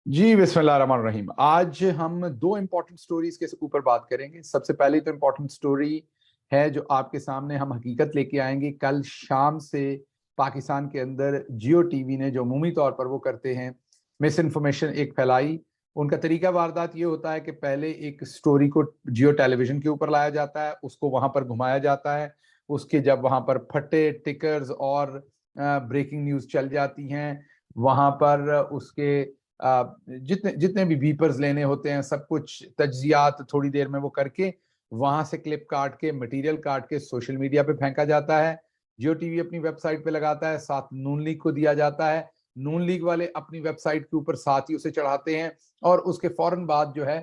जी बिस्मिल्लाहिर्रहमानिर्रहीम। आज हम दो इम्पोर्टेंट स्टोरीज के ऊपर बात करेंगे। सबसे पहली तो इम्पोर्टेंट स्टोरी है जो आपके सामने हम हकीकत लेके आएंगे। कल शाम से पाकिस्तान के अंदर जियो टीवी ने जो अमूमी तौर पर वो करते हैं, मिस इन्फॉर्मेशन एक फैलाई। उनका तरीका वारदात ये होता है कि पहले एक स्टोरी को जियो टेलीविजन के ऊपर लाया जाता है, उसको वहां पर घुमाया जाता है। उसके जब वहां पर फटे टिकर्स और ब्रेकिंग न्यूज चल जाती हैं, वहां पर उसके जितने जितने भी बीपर्स लेने होते हैं, सब कुछ तज्जियात थोड़ी देर में वो करके वहां से क्लिप काट के मटेरियल काट के सोशल मीडिया पे फेंका जाता है। जियो टीवी अपनी वेबसाइट पे लगाता है, साथ नून लीग को दिया जाता है। नून लीग वाले अपनी वेबसाइट के ऊपर साथ ही उसे चढ़ाते हैं और उसके फौरन बाद जो है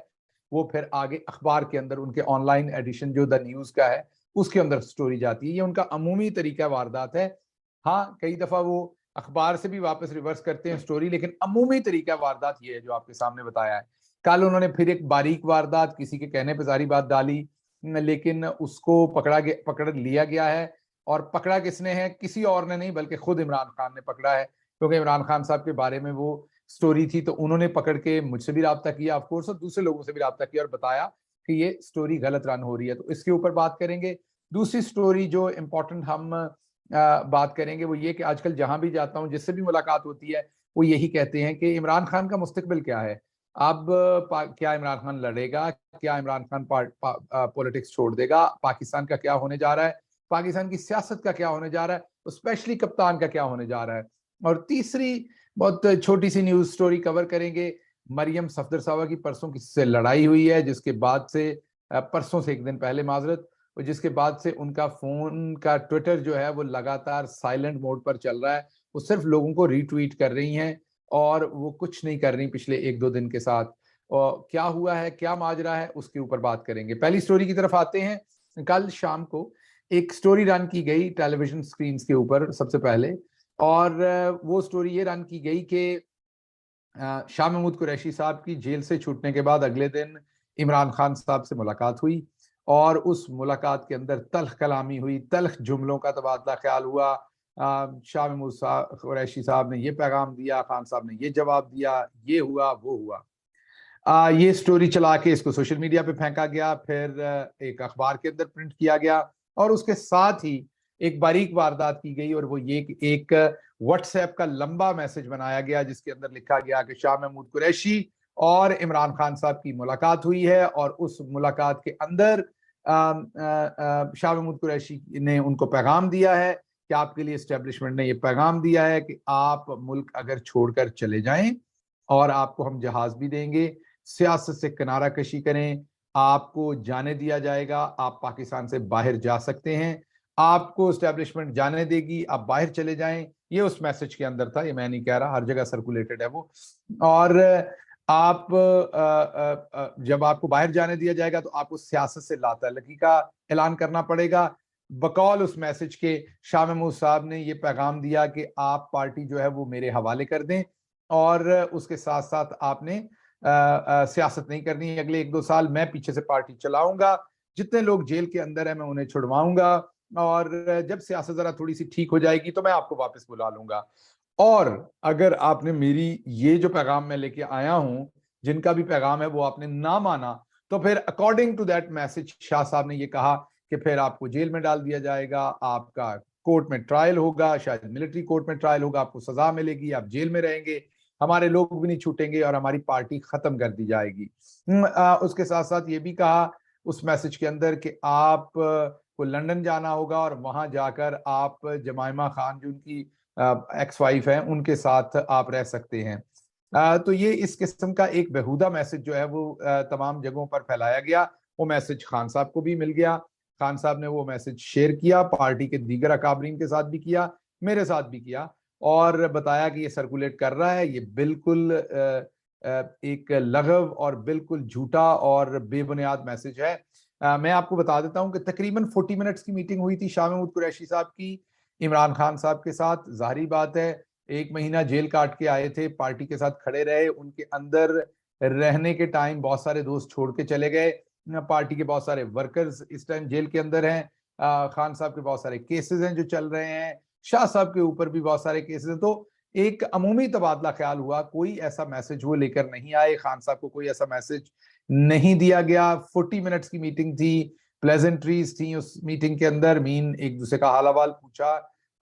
वो फिर आगे अखबार के अंदर उनके ऑनलाइन एडिशन जो द न्यूज का है उसके अंदर स्टोरी जाती है। ये उनका अमूमी तरीका वारदात है। हाँ, कई दफा वो अखबार से भी वापस रिवर्स करते हैं स्टोरी, लेकिन अमूमी तरीका वारदात ये है जो आपके सामने बताया है। कल उन्होंने फिर एक बारीक वारदात किसी के कहने पे सारी बात डाली, लेकिन उसको पकड़ लिया गया है। और पकड़ा किसने है? किसी और ने नहीं बल्कि खुद इमरान खान ने पकड़ा है, क्योंकि इमरान खान साहब के बारे में वो स्टोरी थी तो उन्होंने पकड़ के मुझसे भी राब्ता किया ऑफकोर्स, और दूसरे लोगों से भी राब्ता किया और बताया कि ये स्टोरी गलत रन हो रही है। तो इसके ऊपर बात करेंगे। दूसरी स्टोरी जो इम्पोर्टेंट हम बात करेंगे वो ये कि आजकल जहां भी जाता हूं, जिससे भी मुलाकात होती है, वो यही कहते हैं कि इमरान खान का मुस्तकबिल क्या है। अब क्या इमरान खान लड़ेगा? क्या इमरान खान पॉलिटिक्स छोड़ देगा? पाकिस्तान का क्या होने जा रहा है? पाकिस्तान की सियासत का क्या होने जा रहा है? स्पेशली कप्तान का क्या होने जा रहा है? और तीसरी बहुत छोटी सी न्यूज स्टोरी कवर करेंगे। मरियम सफदर साहबा की परसों किसी से लड़ाई हुई है, जिसके बाद से परसों से एक दिन पहले माजरत, और जिसके बाद से उनका फोन का ट्विटर जो है वो लगातार साइलेंट मोड पर चल रहा है। वो सिर्फ लोगों को रीट्वीट कर रही हैं और वो कुछ नहीं कर रही पिछले एक दो दिन के साथ। और क्या हुआ है, क्या माजरा है, उसके ऊपर बात करेंगे। पहली स्टोरी की तरफ आते हैं। कल शाम को एक स्टोरी रन की गई टेलीविजन स्क्रीन के ऊपर सबसे पहले, और वो स्टोरी ये रन की गई कि शाह महमूद कुरैशी साहब की जेल से छूटने के बाद अगले दिन इमरान खान साहब से मुलाकात हुई और उस मुलाकात के अंदर तल्ख कलामी हुई, तल्ख जुमलों का तबादला ख्याल हुआ। शाह महमूद कुरैशी साहब ने ये पैगाम दिया, खान साहब ने ये जवाब दिया, ये हुआ वो हुआ। ये स्टोरी चला के इसको सोशल मीडिया पे फेंका गया, फिर एक अखबार के अंदर प्रिंट किया गया, और उसके साथ ही एक बारीक वारदात की गई, और वो ये कि एक व्हाट्सएप का लंबा मैसेज बनाया गया जिसके अंदर लिखा गया कि शाह महमूद कुरैशी और इमरान खान साहब की मुलाकात हुई है, और उस मुलाकात के अंदर शाह महमूद कुरैशी ने उनको पैगाम दिया है कि आपके लिए एस्टेब्लिशमेंट ने यह पैगाम दिया है कि आप मुल्क अगर छोड़कर चले जाएं और आपको हम जहाज भी देंगे, सियासत से किनारा कशी करें, आपको जाने दिया जाएगा, आप पाकिस्तान से बाहर जा सकते हैं, आपको एस्टेब्लिशमेंट जाने देगी, आप बाहर चले जाएं। ये उस मैसेज के अंदर था, ये मैं नहीं कह रहा, हर जगह सर्कुलेटेड है वो। और आप जब आपको बाहर जाने दिया जाएगा तो आपको सियासत से लाताल्लुकी का ऐलान करना पड़ेगा। बकौल उस मैसेज के शाह महमूद साहब ने ये पैगाम दिया कि आप पार्टी जो है वो मेरे हवाले कर दें, और उसके साथ साथ आपने सियासत नहीं करनी है। अगले एक दो साल मैं पीछे से पार्टी चलाऊंगा, जितने लोग जेल के अंदर है मैं उन्हें छुड़वाऊंगा, और जब सियासत जरा थोड़ी सी ठीक हो जाएगी तो मैं आपको वापस बुला लूंगा। और अगर आपने मेरी ये जो पैगाम मैं लेके आया हूं, जिनका भी पैगाम है वो आपने ना माना, तो फिर according to that message Shah साहब ने ये कहा कि फिर आपको जेल में डाल दिया जाएगा, आपका कोर्ट में ट्रायल होगा, शायद मिलिट्री कोर्ट में ट्रायल होगा, आपको सजा मिलेगी, आप जेल में रहेंगे, हमारे लोग भी नहीं छूटेंगे और हमारी पार्टी खत्म कर दी जाएगी। उसके साथ साथ ये भी कहा उस मैसेज के अंदर कि आप को लंदन जाना होगा और वहां जाकर आप जमाइमा खान जो उनकी एक्स वाइफ है उनके साथ आप रह सकते हैं। तो ये इस किस्म का एक बेहुदा मैसेज जो है वो तमाम जगहों पर फैलाया गया। वो मैसेज खान साहब को भी मिल गया, खान साहब ने वो मैसेज शेयर किया, पार्टी के दीगर अकाबरीन के साथ भी किया, मेरे साथ भी किया, और बताया कि ये सर्कुलेट कर रहा है, ये बिल्कुल एक लग़व और बिल्कुल झूठा और बेबुनियाद मैसेज है। मैं आपको बता देता हूं कि तकरीबन 40 मिनट्स की मीटिंग हुई थी शाह महमूद कुरैशी साहब की इमरान खान साहब के साथ। जाहिर बात है, एक महीना जेल काट के आए थे, पार्टी के साथ खड़े रहे, उनके अंदर रहने के टाइम बहुत सारे दोस्त छोड़ के चले गए, पार्टी के बहुत सारे वर्कर्स इस टाइम जेल के अंदर हैं, खान साहब के बहुत सारे केसेस हैं जो चल रहे हैं, शाह साहब के ऊपर भी बहुत सारे केसेस हैं। तो एक अमूमी तबादला ख्याल हुआ, कोई ऐसा मैसेज वो लेकर नहीं आए, खान साहब को कोई ऐसा मैसेज नहीं दिया गया। 40 मिनट्स की मीटिंग थी, प्लेजेंट्रीज थी उस मीटिंग के अंदर, मीन एक दूसरे का हाल अहवाल पूछा,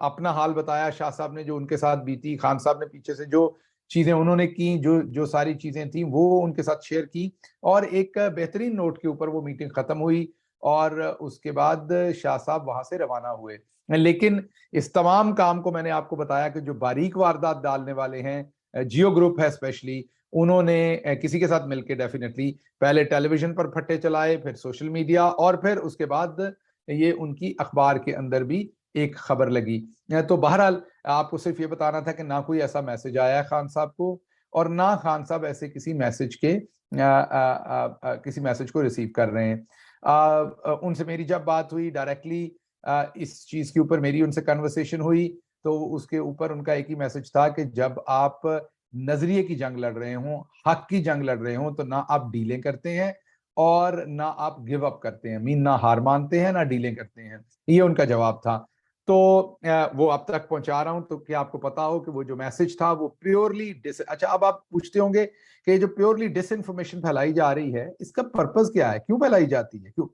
अपना हाल बताया, शाह साहब ने जो उनके साथ बीती, खान साहब ने पीछे से जो चीजें उन्होंने की, जो जो सारी चीजें थी वो उनके साथ शेयर की, और एक बेहतरीन नोट के ऊपर वो मीटिंग खत्म हुई और उसके बाद शाह साहब वहां से रवाना हुए। लेकिन इस तमाम काम को मैंने आपको बताया कि जो बारीक वारदात डालने वाले हैं, जियो ग्रुप है स्पेशली, उन्होंने किसी के साथ मिलकर डेफिनेटली पहले टेलीविजन पर फट्टे चलाए, फिर सोशल मीडिया, और फिर उसके बाद ये उनकी अखबार के अंदर भी एक खबर लगी। तो बहरहाल आपको सिर्फ ये बताना था कि ना कोई ऐसा मैसेज आया है खान साहब को, और ना खान साहब ऐसे किसी मैसेज के किसी मैसेज को रिसीव कर रहे हैं। उनसे मेरी जब बात हुई डायरेक्टली, इस चीज के ऊपर मेरी उनसे कन्वर्सेशन हुई, तो उसके ऊपर उनका एक ही मैसेज था कि जब आप नजरिए की जंग लड़ रहे हो, हक की जंग लड़ रहे हो, तो ना आप डीलें करते हैं और ना आप गिव अप करते हैं, मीन ना हार मानते हैं ना डीलें करते हैं। ये उनका जवाब था। तो वो अब तक पहुंचा रहा हूं। तो क्या आपको पता हो कि वो जो मैसेज था वो प्योरली अच्छा, अब आप पूछते होंगे कि जो प्योरली डिसइंफॉर्मेशन फैलाई जा रही है, इसका पर्पस क्या है, क्यों फैलाई जाती है, क्यों?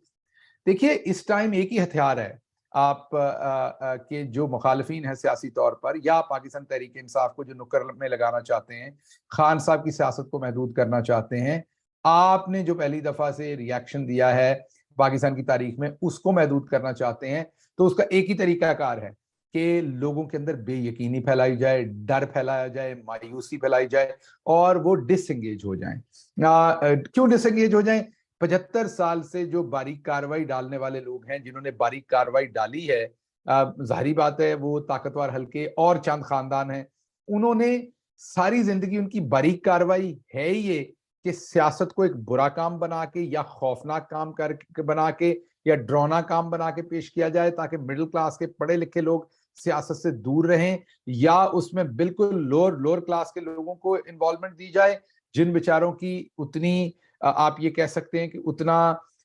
देखिए, इस टाइम एक ही हथियार है आप के जो मुखालिफिन है सियासी तौर पर, या पाकिस्तान तहरीक इंसाफ को जो नुक्कड़ में लगाना चाहते हैं, खान साहब की सियासत को महदूद करना चाहते हैं, आपने जो पहली दफा से रिएक्शन दिया है पाकिस्तान की तारीख में उसको महदूद करना चाहते हैं, तो उसका एक ही तरीकाकार है कि लोगों के अंदर बेयकीनी फैलाई जाए, डर फैलाया जाए, मायूसी फैलाई जाए, और वो डिसएंगेज हो जाएं। क्यों डिसएंगेज हो जाएं? 75 साल से जो बारीक कार्रवाई डालने वाले लोग हैं, जिन्होंने बारीक कार्रवाई डाली है, जाहिर बात है वो ताकतवर हल्के और चंद खानदान हैं, उन्होंने सारी जिंदगी, उनकी बारीक कार्रवाई है ही ये कि सियासत को एक बुरा काम बना के या खौफनाक काम कर बना के या डरावना काम बना के पेश किया जाए, ताकि मिडिल क्लास के पढ़े लिखे लोग सियासत से दूर रहें, या उसमें बिल्कुल लोअर क्लास के लोगों को इन्वॉल्वमेंट दी जाए, जिन बेचारों की उतनी आप ये कह सकते हैं कि उतना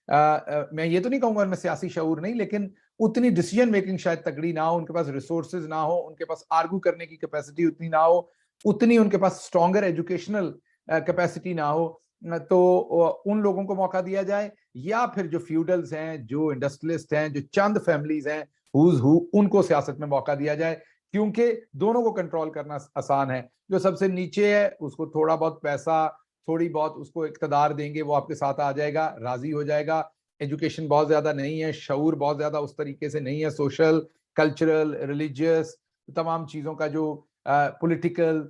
मैं ये तो नहीं कहूंगा उनमें सियासी शऊर नहीं, लेकिन उतनी डिसीजन मेकिंग शायद तगड़ी ना हो, उनके पास रिसोर्सेज ना हो, उनके पास आर्गू करने की कैपेसिटी उतनी ना हो, उतनी उनके पास स्ट्रॉन्गर एजुकेशनल कैपेसिटी ना हो, तो उन लोगों को मौका दिया जाए, या फिर जो फ्यूडल्स हैं, जो इंडस्ट्रियलिस्ट हैं, जो चंद फैमिलीज हैं हुज हु, उनको सियासत में मौका दिया जाए, क्योंकि दोनों को कंट्रोल करना आसान है। जो सबसे नीचे है उसको थोड़ा बहुत पैसा, थोड़ी बहुत उसको इक़्तिदार देंगे, वो आपके साथ आ जाएगा, राजी हो जाएगा। एजुकेशन बहुत ज्यादा नहीं है, शऊर बहुत ज्यादा उस तरीके से नहीं है, सोशल, कल्चरल, रिलीजियस तमाम चीजों का जो पॉलिटिकल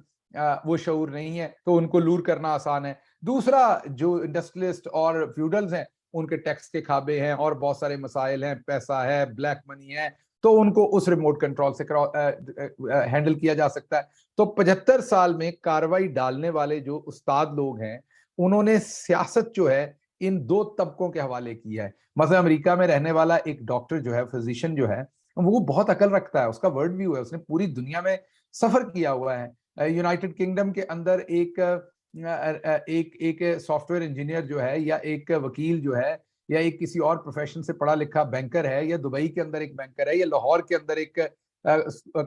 वो शऊर नहीं है, तो उनको लूर करना आसान है। दूसरा, जो इंडस्ट्रियलिस्ट और फ्यूडल्स हैं, उनके टैक्स के खाबे हैं और बहुत सारे मसाइल हैं, पैसा है, ब्लैक मनी है, तो उनको उस रिमोट कंट्रोल से हैंडल किया जा सकता है। तो 75 साल में कार्रवाई डालने वाले जो उस्ताद लोग हैं, उन्होंने सियासत जो है इन दो तबकों के हवाले की है। मतलब अमेरिका में रहने वाला एक डॉक्टर जो है, फिजिशियन जो है, वो बहुत अकल रखता है, उसका वर्ल्ड व्यू है, उसने पूरी दुनिया में सफर किया हुआ है। यूनाइटेड किंगडम के अंदर एक सॉफ्टवेयर इंजीनियर जो है, या एक वकील जो है, या एक किसी और प्रोफेशन से पढ़ा लिखा बैंकर है, या दुबई के अंदर एक बैंकर है, या लाहौर के अंदर एक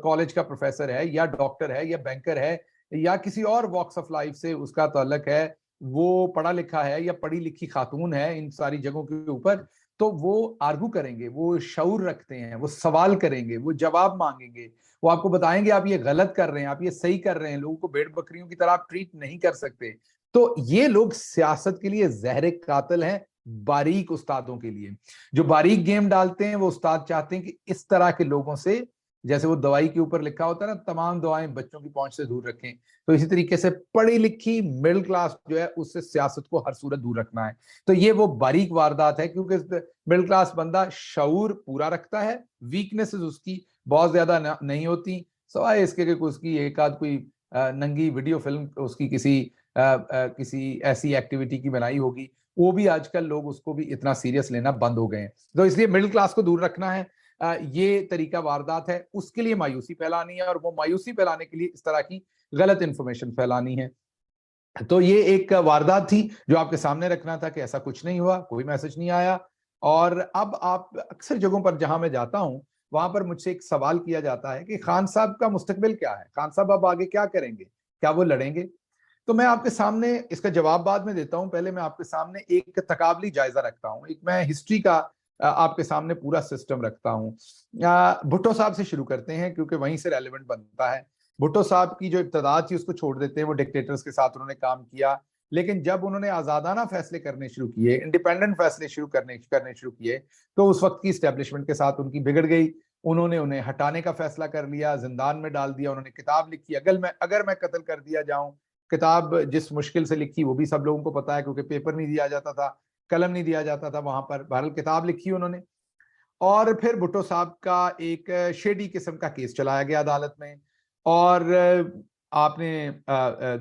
कॉलेज का प्रोफेसर है, या डॉक्टर है, या बैंकर है, या किसी और वॉक्स ऑफ लाइफ से उसका ताल्लुक है, वो पढ़ा लिखा है या पढ़ी लिखी खातून है, इन सारी जगहों के ऊपर, तो वो आर्गू करेंगे, वो शऊर रखते हैं, वो सवाल करेंगे, वो जवाब मांगेंगे, वो आपको बताएंगे आप ये गलत कर रहे हैं, आप ये सही कर रहे हैं, लोगों को भेड़ बकरियों की तरह आप ट्रीट नहीं कर सकते। तो ये लोग सियासत के लिए जहर कातिल हैं, बारीक उस्तादों के लिए। जो बारीक गेम डालते हैं, वो उस्ताद चाहते हैं कि इस तरह के लोगों से, जैसे वो दवाई के ऊपर लिखा होता है ना, तमाम दवाएं बच्चों की पहुंच से दूर रखें, तो इसी तरीके से पढ़ी लिखी मिडिल क्लास जो है, उससे सियासत को हर सूरत दूर रखना है। तो ये वो बारीक वारदात है, क्योंकि मिडिल क्लास बंदा शऊर पूरा रखता है, वीकनेसेस उसकी बहुत ज्यादा नहीं होती, सवाए इसके कि उसकी एक आध कोई नंगी वीडियो फिल्म उसकी किसी ऐसी एक्टिविटी की बनाई होगी, वो भी आजकल लोग उसको भी इतना सीरियस लेना बंद हो गए हैं। तो इसलिए मिडिल क्लास को दूर रखना है, ये तरीका वारदात है, उसके लिए मायूसी फैलानी है, और वो मायूसी फैलाने के लिए इस तरह की गलत इंफॉर्मेशन फैलानी है। तो ये एक वारदात थी जो आपके सामने रखना था कि ऐसा कुछ नहीं हुआ, कोई मैसेज नहीं आया। और अब आप अक्सर जगहों पर जहां मैं जाता हूं, वहां पर मुझसे एक सवाल किया जाता है कि खान साहब का मुस्तकबिल क्या है, खान साहब अब आगे क्या करेंगे, क्या वो लड़ेंगे। तो मैं आपके सामने इसका जवाब बाद में देता हूं, पहले मैं आपके सामने एक तकाबली जायजा रखता हूं, एक मैं हिस्ट्री का आपके सामने पूरा सिस्टम रखता हूं। भुट्टो साहब से शुरू करते हैं क्योंकि वहीं से रेलेवेंट बनता है। भुट्टो साहब की जो इब्तदा थी उसको छोड़ देते हैं, वो डिक्टेटर्स के साथ उन्होंने काम किया, लेकिन जब उन्होंने आजादाना फैसले करने शुरू किए, इंडिपेंडेंट फैसले शुरू करने शुरू किए, तो उस वक्त की स्टैब्लिशमेंट के साथ उनकी बिगड़ गई। उन्होंने उन्हें हटाने का फैसला कर लिया, जिंदान में डाल दिया। उन्होंने किताब लिखी, अगर मैं कत्ल कर दिया जाऊं, किताब जिस मुश्किल से लिखी वो भी सब लोगों को पता है, क्योंकि पेपर नहीं दिया जाता था, कलम नहीं दिया जाता था वहां पर। बहरहाल किताब लिखी उन्होंने। और फिर भुट्टो साहब का एक शेडी किस्म का केस चलाया गया अदालत में। और आपने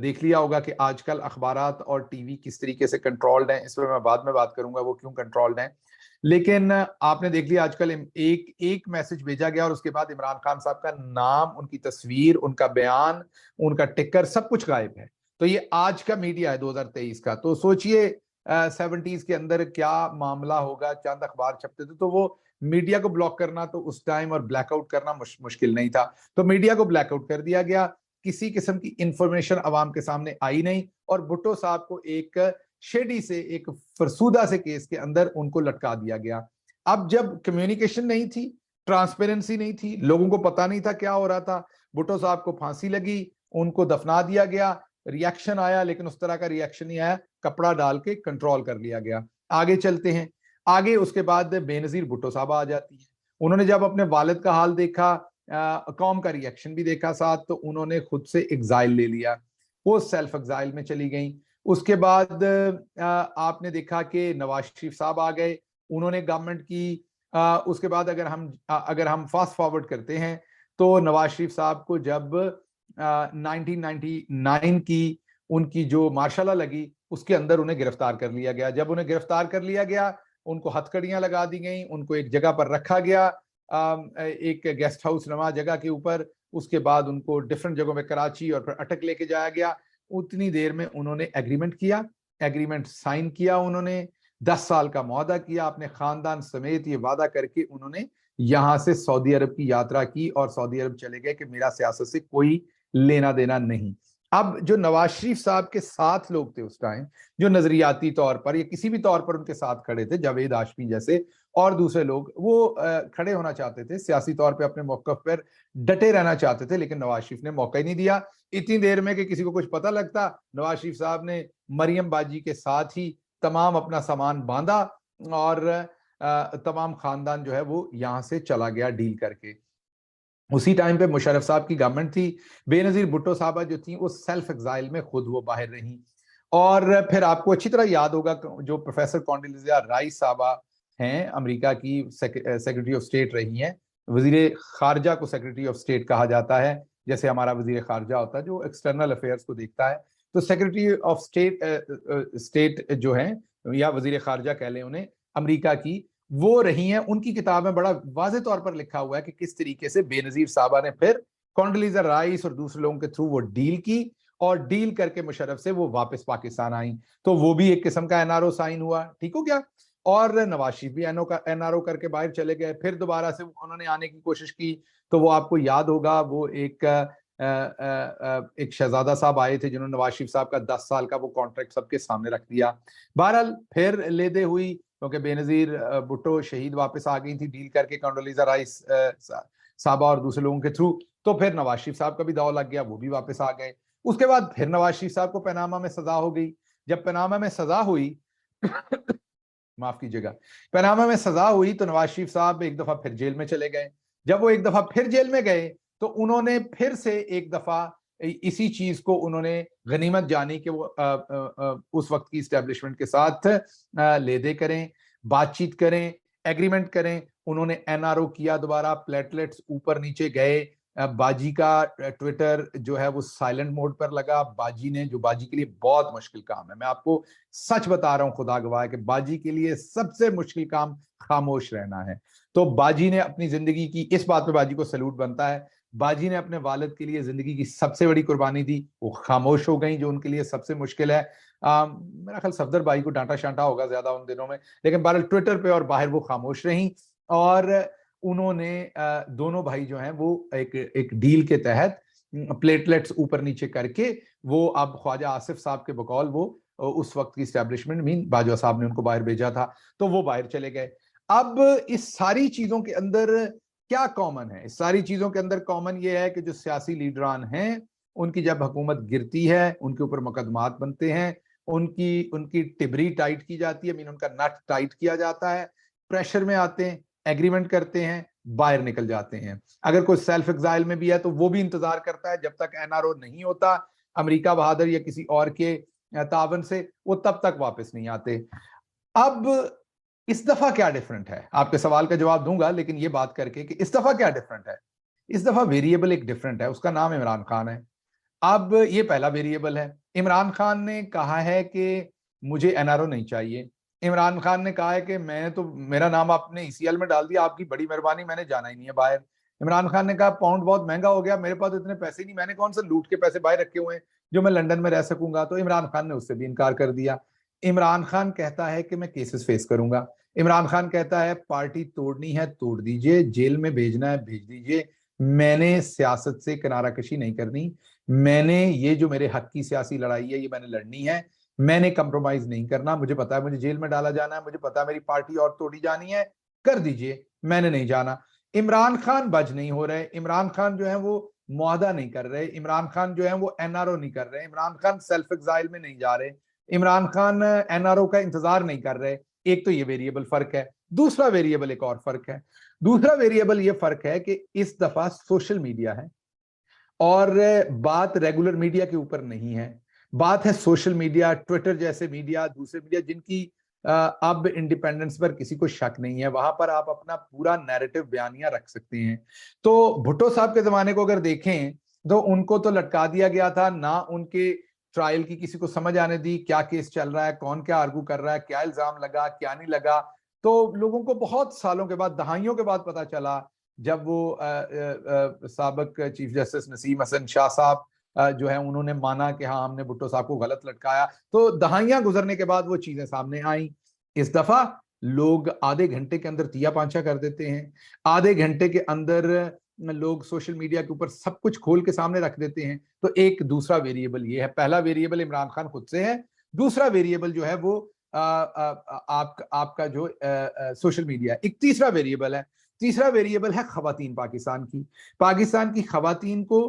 देख लिया होगा कि आजकल अखबारात और टीवी किस तरीके से कंट्रोल्ड हैं, इस पर मैं बाद में बात करूंगा वो क्यों कंट्रोल्ड हैं। लेकिन आपने देख लिया आजकल एक एक मैसेज भेजा गया और उसके बाद इमरान खान साहब का नाम, उनकी तस्वीर, उनका बयान, उनका टिकर, सब कुछ गायब है। तो ये आज का मीडिया है 2023 का। तो सोचिए 70s के अंदर क्या मामला होगा, चंद अखबार छपते थे, तो वो मीडिया को ब्लॉक करना तो उस टाइम, और ब्लैकआउट करना मुश्किल नहीं था। तो मीडिया को ब्लैकआउट कर दिया गया, किसी किस्म की इंफॉर्मेशन अवाम के सामने आई नहीं, और भुट्टो साहब को एक शेडी से, एक फरसूदा से केस के अंदर उनको लटका दिया गया। अब जब कम्युनिकेशन नहीं थी, ट्रांसपेरेंसी नहीं थी, लोगों को पता नहीं था क्या हो रहा था, भुट्टो साहब को फांसी लगी, उनको दफना दिया गया। रिएक्शन आया, लेकिन उस तरह का रिएक्शन नहीं आया, कपड़ा डाल के कंट्रोल कर लिया गया। आगे चलते हैं। आगे उसके बाद बेनजीर भुट्टो साहब आ जाती है। उन्होंने जब अपने वालिद का हाल देखा, कौम का रिएक्शन भी देखा साथ, तो उन्होंने खुद से एग्जाइल ले लिया, वो सेल्फ एग्जाइल में चली गई। उसके बाद आपने देखा कि नवाज शरीफ साहब आ गए, उन्होंने गवर्नमेंट की। उसके बाद अगर हम फास्ट फॉरवर्ड करते हैं, तो नवाज शरीफ साहब को जब 1999 की उनकी जो मार्शल लॉ लगी, उसके अंदर उन्हें गिरफ्तार कर लिया गया। जब उन्हें गिरफ्तार कर लिया गया, उनको हथकड़ियां लगा दी गई, उनको एक जगह पर रखा गया, एक गेस्ट हाउस नमा जगह के ऊपर। उसके बाद उनको डिफरेंट जगहों में कराची और फिर अटक लेके जाया गया। उतनी देर में उन्होंने एग्रीमेंट किया, एग्रीमेंट साइन किया, उन्होंने 10 साल का मुआहदा किया अपने खानदान समेत। ये वादा करके उन्होंने यहां से सऊदी अरब की यात्रा की और सऊदी अरब चले गए कि मेरा सियासत से कोई लेना देना नहीं। अब जो नवाज शरीफ साहब के साथ लोग थे उस टाइम, जो नजरियाती तौर पर या किसी भी तौर पर उनके साथ खड़े थे, जावेद हाशमी जैसे और दूसरे लोग, वो खड़े होना चाहते थे, सियासी तौर पे अपने मौके पर डटे रहना चाहते थे, लेकिन नवाज शरीफ ने मौका ही नहीं दिया। इतनी देर में कि किसी को कुछ पता लगता, नवाज शरीफ साहब ने मरियम बाजी के साथ ही तमाम अपना सामान बांधा और तमाम खानदान जो है वो यहां से चला गया डील करके। उसी टाइम पे मुशर्रफ साहब की गवर्नमेंट थी। बेनजीर भुट्टो साहबा जो थी वो सेल्फ एग्जाइल में खुद वो बाहर रही। और फिर आपको अच्छी तरह याद होगा जो प्रोफेसर कॉन्डोलीजा राइस साहबा हैं, अमेरिका की सेक्रेटरी ऑफ स्टेट रही हैं। वजीर खारजा को सेक्रेटरी ऑफ स्टेट कहा जाता है, जैसे हमारा वजीर खारजा होता है जो एक्सटर्नल अफेयर्स को देखता है। तो सेक्रेटरी ऑफ स्टेट जो है, या वजीर खारजा कह लें उन्हें, अमेरिका की, वो रही हैं। उनकी किताब में बड़ा वाज़े तौर पर लिखा हुआ है कि किस तरीके से बेनजीर साहबा ने फिर कॉन्डोलीजा राइस और दूसरे लोगों के थ्रू वो डील की, और डील करके मुशर्रफ से वो वापस पाकिस्तान आई। तो वो भी एक किस्म का एनआरओ साइन हुआ, ठीक हो गया। और नवाज शरीफ भी एनआरओ करके बाहर चले गए। फिर दोबारा से उन्होंने आने की कोशिश की, तो वो आपको याद होगा, वो एक शहजादा साहब आए थे जिन्होंने नवाज शरीफ साहब का 10 साल का वो कॉन्ट्रैक्ट सबके सामने रख दिया। बहरहाल फिर लेदे हुई, क्योंकि बेनजीर भुट्टो शहीद वापस आ गई थी डील करके कॉन्डोलीजा राइस साहबा और दूसरे लोगों के थ्रू। तो फिर नवाज शरीफ साहब का भी दाव लग गया, वो भी वापस आ गए। उसके बाद फिर नवाज शरीफ साहब को पनामा में सजा हो गई। जब पनामा में सजा हुई माफ कीजिएगा, पनामा में सजा हुई, तो नवाज शरीफ साहब एक दफा फिर जेल में चले गए। जब वो एक दफा फिर जेल में गए, तो उन्होंने फिर से एक दफा इसी चीज को उन्होंने गनीमत जानी कि वो उस वक्त की स्टैब्लिशमेंट के साथ लेदे करें, बातचीत करें, एग्रीमेंट करें। उन्होंने एनआरओ किया दोबारा, प्लेटलेट्स ऊपर नीचे गए। बाजी का ट्विटर जो है वो साइलेंट मोड पर लगा। बाजी ने, जो बाजी के लिए बहुत मुश्किल काम है, मैं आपको सच बता रहा हूं, खुदा गवाह है कि बाजी के लिए सबसे मुश्किल काम खामोश रहना है। तो बाजी ने अपनी जिंदगी की, इस बात पे बाजी को सैल्यूट बनता है, बाजी ने अपने वालिद के लिए जिंदगी की सबसे बड़ी कुर्बानी दी, वो खामोश हो गई, जो उनके लिए सबसे मुश्किल है। मेरा ख्याल सफदर भाई को डांटा शांटा होगा ज्यादा उन दिनों में, लेकिन बहरहाल ट्विटर पे और बाहर वो खामोश रही। और उन्होंने दोनों भाई जो हैं वो एक डील के तहत प्लेटलेट्स ऊपर नीचे करके वो अब ख्वाजा आसिफ साहब के बकौल वो उस वक्त की स्टैब्लिशमेंट मीन बाजवा साहब ने उनको बाहर भेजा था, तो वो बाहर चले गए। अब इस सारी चीजों के अंदर क्या कॉमन है? इस सारी चीजों के अंदर कॉमन ये है कि जो सियासी लीडरान हैं उनकी जब हुकूमत गिरती है, उनके ऊपर मुकदमात बनते हैं, उनकी उनकी टिबरी टाइट की जाती है, मीन उनका नट टाइट किया जाता है, प्रेशर में आते हैं, एग्रीमेंट करते हैं, बाहर निकल जाते हैं। अगर कोई सेल्फ एग्जाइल में भी है तो वो भी इंतजार करता है जब तक एनआरओ नहीं होता अमेरिका बहादुर या किसी और के तावन से, वो तब तक वापस नहीं आते। अब इस दफा क्या डिफरेंट है? आपके सवाल का जवाब दूंगा, लेकिन ये बात करके कि इस दफा क्या डिफरेंट है। इस दफा वेरिएबल एक डिफरेंट है, उसका नाम इमरान खान है। अब ये पहला वेरिएबल है। इमरान खान ने कहा है कि मुझे एनआरओ नहीं चाहिए। इमरान खान ने कहा है कि मैं तो, मेरा नाम आपने ईसीएल में डाल दिया, आपकी बड़ी मेहरबानी, मैंने जाना ही नहीं है बाहर। इमरान खान ने कहा पाउंड बहुत महंगा हो गया, मेरे पास तो इतने पैसे नहीं, मैंने कौन सा लूट के पैसे बाहर रखे हुए हैं जो मैं लंदन में रह सकूंगा। तो इमरान खान ने उससे भी इनकार कर दिया। इमरान खान कहता है कि मैं केसेस फेस करूंगा। इमरान खान कहता है पार्टी तोड़नी है तोड़ दीजिए, जेल में भेजना है भेज दीजिए, मैंने सियासत से किनारा कशी नहीं करनी, मैंने ये जो मेरे हक की सियासी लड़ाई है ये मैंने लड़नी है, मैंने कंप्रोमाइज नहीं करना। मुझे पता है मुझे जेल में डाला जाना है, मुझे पता है मेरी पार्टी और तोड़ी जानी है, कर दीजिए, मैंने नहीं जाना। इमरान खान बज नहीं हो रहे, इमरान खान जो है वो मुआहदा नहीं कर रहे, इमरान खान जो है वो एनआरओ नहीं कर रहे, इमरान खान सेल्फ एग्जाइल में नहीं जा रहे, इमरान खान एनआरओ का इंतजार नहीं कर रहे। एक तो ये वेरिएबल फर्क है। दूसरा वेरिएबल एक और फर्क है। दूसरा वेरिएबल ये फर्क है कि इस दफा सोशल मीडिया है और बात रेगुलर मीडिया के ऊपर नहीं है, बात है सोशल मीडिया, ट्विटर जैसे मीडिया, दूसरे मीडिया जिनकी अब इंडिपेंडेंस पर किसी को शक नहीं है, वहां पर आप अपना पूरा नैरेटिव बयानिया रख सकते हैं। तो भुट्टो साहब के जमाने को अगर देखें तो उनको तो लटका दिया गया था, ना उनके ट्रायल की किसी को समझ आने दी, क्या केस चल रहा है, कौन क्या आर्गू कर रहा है, क्या इल्जाम लगा क्या नहीं लगा। तो लोगों को बहुत सालों के बाद, दहाइयों के बाद पता चला, जब वो साबिक चीफ जस्टिस नसीम हसन शाह साहब जो है उन्होंने माना कि हाँ हमने भुट्टो साहब को गलत लटकाया, तो दहाइयां गुजरने के बाद वो चीजें सामने आई। इस दफा लोग आधे घंटे के अंदर तिया पांचा कर देते हैं, आधे घंटे के अंदर लोग सोशल मीडिया के ऊपर सब कुछ खोल के सामने रख देते हैं। तो एक दूसरा वेरिएबल ये है। पहला वेरिएबल इमरान खान खुद से है, दूसरा वेरिएबल जो है वो आपका जो सोशल मीडिया। एक तीसरा वेरिएबल है, तीसरा वेरिएबल है खवातीन पाकिस्तान की। पाकिस्तान की खवातीन को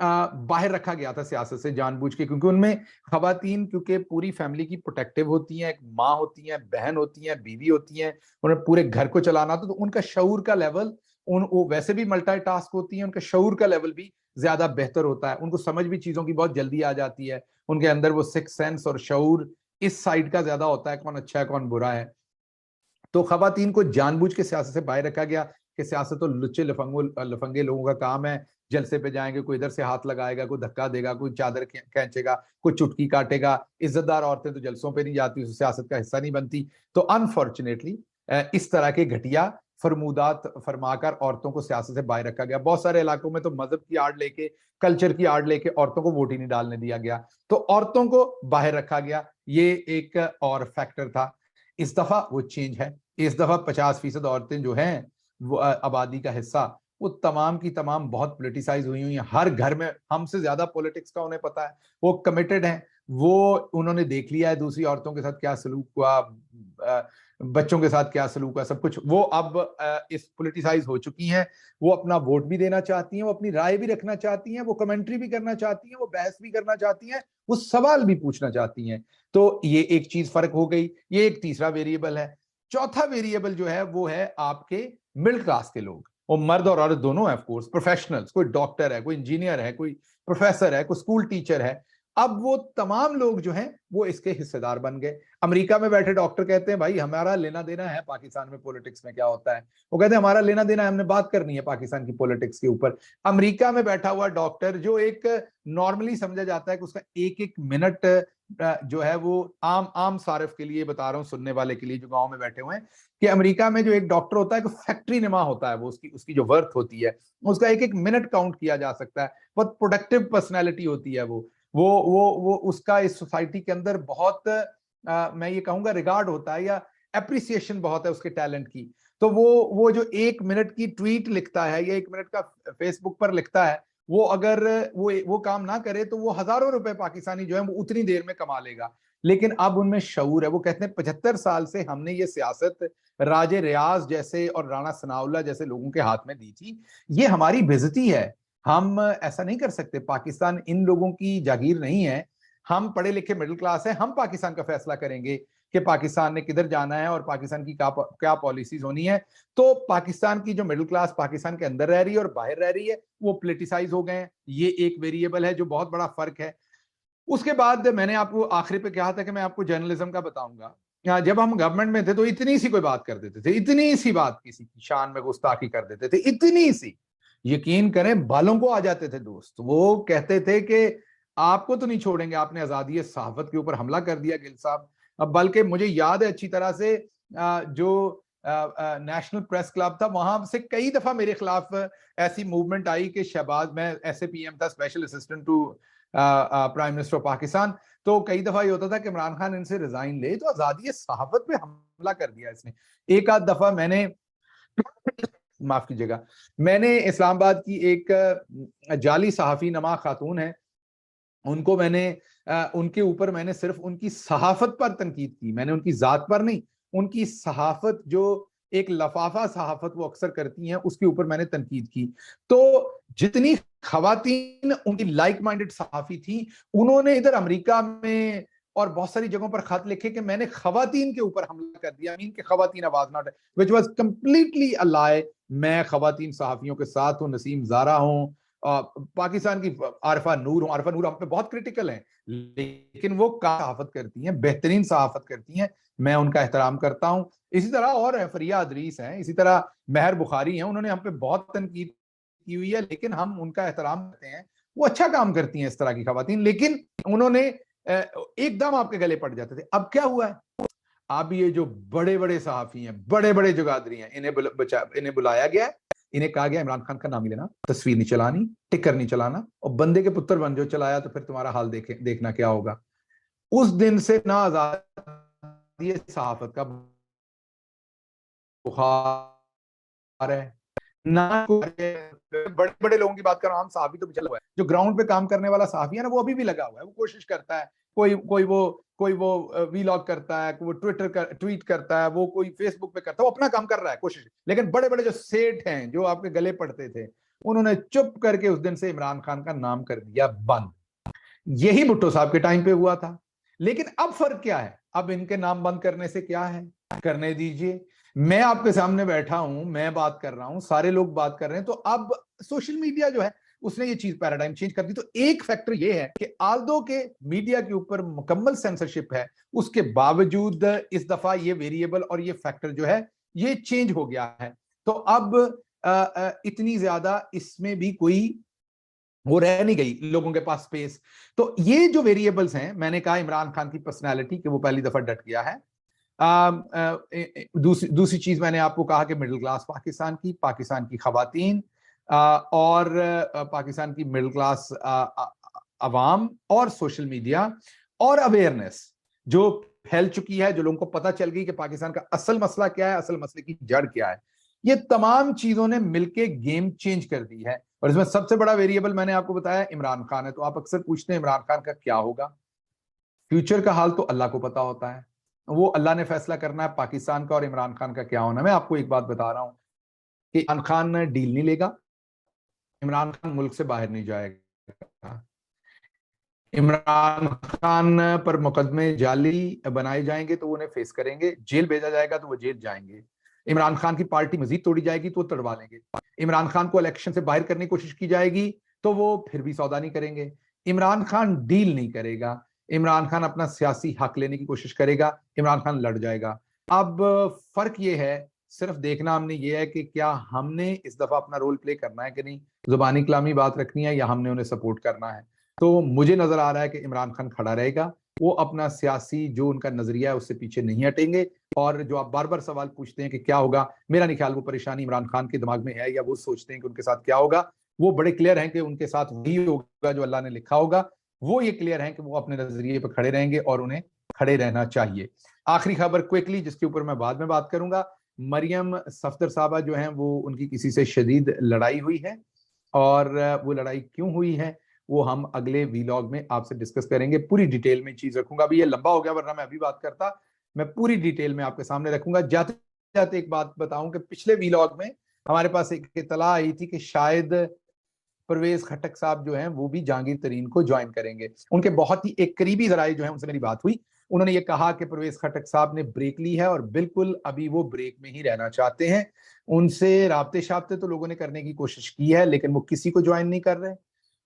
बाहर रखा गया था सियासत से जानबूझ के, क्योंकि उनमें खवातीन क्योंकि पूरी फैमिली की प्रोटेक्टिव होती हैं, एक माँ होती हैं, बहन होती हैं, बीवी होती हैं, उन्हें पूरे घर को चलाना, तो उनका शऊर का लेवल, वो वैसे भी मल्टीटास्क होती हैं, उनका शऊर का लेवल भी ज्यादा बेहतर होता है, उनको समझ भी चीजों की बहुत जल्दी आ जाती है, उनके अंदर वो सिक्स सेंस और शऊर इस साइड का ज्यादा होता है, कौन अच्छा है कौन बुरा है। तो खवातीन को जानबूझ के सियासत से बाहर रखा गया कि सियासत तो लुच्चे लफंगे लोगों का काम है, जलसे पे जाएंगे, कोई इधर से हाथ लगाएगा, कोई धक्का देगा, कोई चादर खींचेगा, कोई चुटकी काटेगा। इज्जतदार औरतें तो जलसों पे नहीं जाती, सियासत का हिस्सा नहीं बनती। तो अनफॉर्चुनेटली इस तरह के घटिया फरमूदात फरमाकर औरतों को सियासत से बाहर रखा गया। बहुत सारे इलाकों में तो मजहब की आड़ लेके, कल्चर की आड़ लेके औरतों को वोट ही नहीं डालने दिया गया, तो औरतों को बाहर रखा गया। ये एक और फैक्टर था। इस दफा वो चेंज है। इस दफा 50% औरतें जो हैं वो आबादी का हिस्सा, वो तमाम की तमाम बहुत पोलिटिसाइज हुई हुई हैं। हर घर में हमसे ज्यादा पॉलिटिक्स का उन्हें पता है, वो कमिटेड हैं, वो उन्होंने देख लिया है दूसरी औरतों के साथ क्या सलूक हुआ, बच्चों के साथ क्या सलूक हुआ, सब कुछ वो अब इस पोलिटिसाइज हो चुकी हैं। वो अपना वोट भी देना चाहती हैं, वो अपनी राय भी रखना चाहती हैं, वो कमेंट्री भी करना चाहती हैं, वो बहस भी करना चाहती हैं, वो सवाल भी पूछना चाहती हैं। तो ये एक चीज फर्क हो गई, ये एक तीसरा वेरिएबल है। चौथा वेरिएबल जो है वो है आपके मिडिल क्लास के लोग, वो मर्द और औरत दोनों है, ऑफ कोर्स, प्रोफेशनल्स, कोई डॉक्टर है, कोई इंजीनियर है, कोई प्रोफेसर है, कोई स्कूल टीचर है। अब वो तमाम लोग जो हैं वो इसके हिस्सेदार बन गए। अमेरिका में बैठे डॉक्टर कहते हैं भाई हमारा लेना देना है पाकिस्तान में पॉलिटिक्स में क्या होता है, वो कहते हैं हमारा लेना देना है, हमने बात करनी है पाकिस्तान की पॉलिटिक्स के ऊपर। अमेरिका में बैठा हुआ डॉक्टर, जो एक नॉर्मली समझा जाता है कि उसका एक एक मिनट जो है वो आम आम सारिफ के लिए बता रहा हूँ, सुनने वाले के लिए जो गांव में बैठे हुए हैं, कि अमेरिका में जो एक डॉक्टर होता है कि फैक्ट्री नमा होता है, वो उसकी जो वर्थ होती है उसका एक एक मिनट काउंट किया जा सकता है। बहुत प्रोडक्टिव पर्सनैलिटी होती है वो उसका इस सोसाइटी के अंदर बहुत मैं ये कहूंगा रिगार्ड होता है, या एप्रिसिएशन बहुत है उसके टैलेंट की। तो वो जो 1 मिनट की ट्वीट लिखता है या 1 मिनट का फेसबुक पर लिखता है, वो अगर वो काम ना करे तो वो हजारों रुपए पाकिस्तानी जो है वो उतनी देर में कमा लेगा। लेकिन अब उनमें शऊर है। वो कहते हैं 75 साल से हमने ये सियासत राजे रियाज जैसे और राणा सनाउल्लाह जैसे लोगों के हाथ में दी थी, ये हमारी बेइज्जती है, हम ऐसा नहीं कर सकते। पाकिस्तान इन लोगों की जागीर नहीं है, हम पढ़े लिखे मिडिल क्लास है, हम पाकिस्तान का फैसला करेंगे कि पाकिस्तान ने किधर जाना है और पाकिस्तान की क्या पॉलिसीज होनी है। तो पाकिस्तान की जो मिडिल क्लास पाकिस्तान के अंदर रह रही है और बाहर रह रही है, वो पोलिटिसाइज हो गए हैं। ये एक वेरिएबल है जो बहुत बड़ा फर्क है। उसके बाद मैंने आपको आखिरी पे कहा था कि मैं आपको जर्नलिज्म का बताऊंगा। जब हम गवर्नमेंट में थे तो इतनी सी कोई बात कर देते थे, इतनी सी बात किसी की शान में गुस्ताखी कर देते थे, इतनी सी, यकीन करें बालों को आ जाते थे दोस्त। वो कहते थे कि आपको तो नहीं छोड़ेंगे, आपने आजादी सहाफत के ऊपर हमला कर दिया गिल साहब। अब बल्कि मुझे याद है अच्छी तरह से जो नेशनल प्रेस क्लब था, वहां से कई दफा मेरे खिलाफ ऐसी मूवमेंट आई कि शहबाज, मैं ऐसे पीएम था, special assistant to prime minister of Pakistan, तो कई दफा ये होता था कि इमरान खान इनसे रिजाइन ले, तो आजादी सहाफत पे हमला कर दिया इसने। एक आध दफा मैंने माफ कीजिएगा, मैंने इस्लामाबाद की एक जाली सहाफी नमा खातून है, उनको मैंने उनके ऊपर मैंने सिर्फ उनकी सहाफत पर तनकीद की, मैंने उनकी जात पर नहीं, उनकी सहाफत जो एक लफाफा सहाफत वो अक्सर करती हैं उसके ऊपर मैंने तनकीद की। तो जितनी खवातीन उनकी लाइक माइंडेड सहाफी थी, उन्होंने इधर अमेरिका में और बहुत सारी जगहों पर खत लिखे कि मैंने खवातीन के ऊपर हमला कर दिया, मीन के खवातीन आवाज नॉट, विच वाज कंप्लीटली अ लाई। मैं खवातीन सहाफियों के साथ हूँ, नसीम ज़ारा हूँ, पाकिस्तान की आरफा नूर हूँ। आरफा नूर हम पे बहुत क्रिटिकल है, लेकिन वो सहाफत करती हैं, बेहतरीन सहाफत करती हैं, मैं उनका एहतराम करता हूं। इसी तरह और है, फरिया अदरीस हैं, इसी तरह महर बुखारी हैं, उन्होंने हम पे बहुत तनकीद की हुई है, लेकिन हम उनका एहतराम करते हैं। वो अच्छा काम करती हैं इस तरह की खवातीन, लेकिन उन्होंने एकदम आपके गले पड़ जाते थे। अब क्या हुआ है, अब ये जो बड़े बड़े सहाफी हैं, बड़े बड़े जुगादरी हैं, इन्हें बुलाया गया है, इन्हें कहा गया इमरान खान का नाम ही लेना, तस्वीर नहीं चलानी, टिकर नहीं चलाना, और बंदे के पुत्र बन जो चलाया तो फिर तुम्हारा हाल देखना क्या होगा। उस दिन से ना आजादी सहाफत का बुखार है, ना बड़े बड़े लोगों की बात कर रहा हूं, हम सहाफी तो चला हुआ है, जो ग्राउंड पे काम करने वाला सहाफी है ना, वो अभी भी लगा हुआ है, वो कोशिश करता है, कोई वो वीलॉग करता है, वो ट्वीट करता है, वो कोई फेसबुक पे करता है, वो अपना काम कर रहा है, कोशिश। लेकिन बड़े बड़े जो सेठ हैं जो आपके गले पड़ते थे, उन्होंने चुप करके उस दिन से इमरान खान का नाम कर दिया बंद। यही भुट्टो साहब के टाइम पे हुआ था। लेकिन अब फर्क क्या है, अब इनके नाम बंद करने से क्या है, करने दीजिए। मैं आपके सामने बैठा हूं, मैं बात कर रहा हूं, सारे लोग बात कर रहे हैं, तो अब सोशल मीडिया जो है उसने ये चीज पैराडाइम चेंज कर दी। तो एक फैक्टर ये है कि आल्दो के मीडिया के ऊपर मुकम्मल सेंसरशिप है, उसके बावजूद इस दफा ये वेरिएबल और ये फैक्टर जो है ये चेंज हो गया है। तो अब इतनी ज्यादा इसमें भी कोई वो रह नहीं गई लोगों के पास स्पेस। तो ये जो वेरिएबल्स हैं, मैंने कहा इमरान खान की पर्सनालिटी कि वो पहली दफा डट गया है। दूसरी चीज मैंने आपको कहा कि मिडिल क्लास पाकिस्तान की खवातीन और पाकिस्तान की मिडिल क्लास अवाम और सोशल मीडिया और अवेयरनेस जो फैल चुकी है, जो लोगों को पता चल गई कि पाकिस्तान का असल मसला क्या है, असल मसले की जड़ क्या है, ये तमाम चीजों ने मिलके गेम चेंज कर दी है। और इसमें सबसे बड़ा वेरिएबल मैंने आपको बताया इमरान खान है। तो आप अक्सर पूछते हैं इमरान खान का क्या होगा, फ्यूचर का हाल तो अल्लाह को पता होता है, वो अल्लाह ने फैसला करना है पाकिस्तान का और इमरान खान का क्या होना। मैं आपको एक बात बता रहा हूं कि इमरान खान डील नहीं लेगा, इमरान खान मुल्क से बाहर नहीं जाएगा, इमरान खान पर मुकदमे जाली बनाए जाएंगे तो वो उन्हें फेस करेंगे, जेल भेजा जाएगा तो वो जेल जाएंगे, इमरान खान की पार्टी मजीद तोड़ी जाएगी तो वो तड़वा लेंगे, इमरान खान को इलेक्शन से बाहर करने की कोशिश की जाएगी तो वो फिर भी सौदा नहीं करेंगे। इमरान खान डील नहीं करेगा, इमरान खान अपना सियासी हक लेने की कोशिश करेगा, इमरान खान लड़ जाएगा। अब फर्क ये है, सिर्फ देखना हमने ये है कि क्या हमने इस दफा अपना रोल प्ले करना है कि नहीं, जुबानी कलामी बात रखनी है या हमने उन्हें सपोर्ट करना है। तो मुझे नजर आ रहा है कि इमरान खान खड़ा रहेगा, वो अपना सियासी जो उनका नजरिया है उससे पीछे नहीं हटेंगे। और जो आप बार बार सवाल पूछते हैं कि क्या होगा, मेरा नहीं ख्याल वो परेशानी इमरान खान के दिमाग में है या वो सोचते हैं कि उनके साथ क्या होगा। वो बड़े क्लियर हैं कि उनके साथ वही होगा जो अल्लाह ने लिखा होगा। वो ये क्लियर हैं कि वो अपने नजरिए पर खड़े रहेंगे और उन्हें खड़े रहना चाहिए। आखिरी खबर क्विकली, जिसके ऊपर मैं बाद में बात करूंगा, मरियम सफदर साहबा जो हैं वो उनकी किसी से शदीद लड़ाई हुई है, और वो लड़ाई क्यों हुई है वो हम अगले वीलॉग में आपसे डिस्कस करेंगे। पूरी डिटेल में चीज रखूंगा। अभी ये लंबा हो गया, वरना मैं अभी बात करता। मैं पूरी डिटेल में आपके सामने रखूंगा। जाते जाते एक बात बताऊं कि पिछले वीलॉग में हमारे पास एक इतला आई थी कि शायद परवेज खट्टक साहब जो हैं वो भी जहांगीर तरीन को ज्वाइन करेंगे। उनके बहुत ही एक करीबी जराये जो हैं उनसे मेरी बात हुई, उन्होंने ये कहा कि परवेज खट्टक साहब ने ब्रेक ली है और बिल्कुल अभी वो ब्रेक में ही रहना चाहते हैं। उनसे राब्ते शाब्ते तो लोगों ने करने की कोशिश की है, लेकिन वो किसी को ज्वाइन नहीं कर रहे।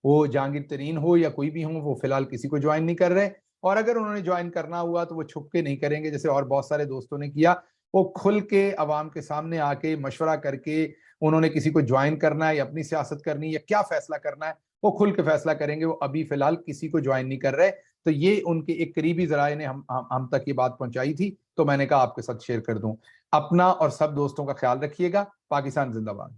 वो जहांगीर तरीन हो या कोई भी हो, वो फिलहाल किसी को ज्वाइन नहीं कर रहे। और अगर उन्होंने ज्वाइन करना हुआ तो वो छुप के नहीं करेंगे, जैसे और बहुत सारे दोस्तों ने किया। वो खुल के अवाम के सामने आके मशवरा करके उन्होंने किसी को ज्वाइन करना है या अपनी सियासत करनी या क्या फैसला करना है वो खुल के फैसला करेंगे। वो अभी फिलहाल किसी को ज्वाइन नहीं कर रहे। तो ये उनके एक करीबी जराये ने हम तक ये बात पहुंचाई थी, तो मैंने कहा आपके साथ शेयर कर दूं। अपना और सब दोस्तों का ख्याल रखिएगा। पाकिस्तान जिंदाबाद।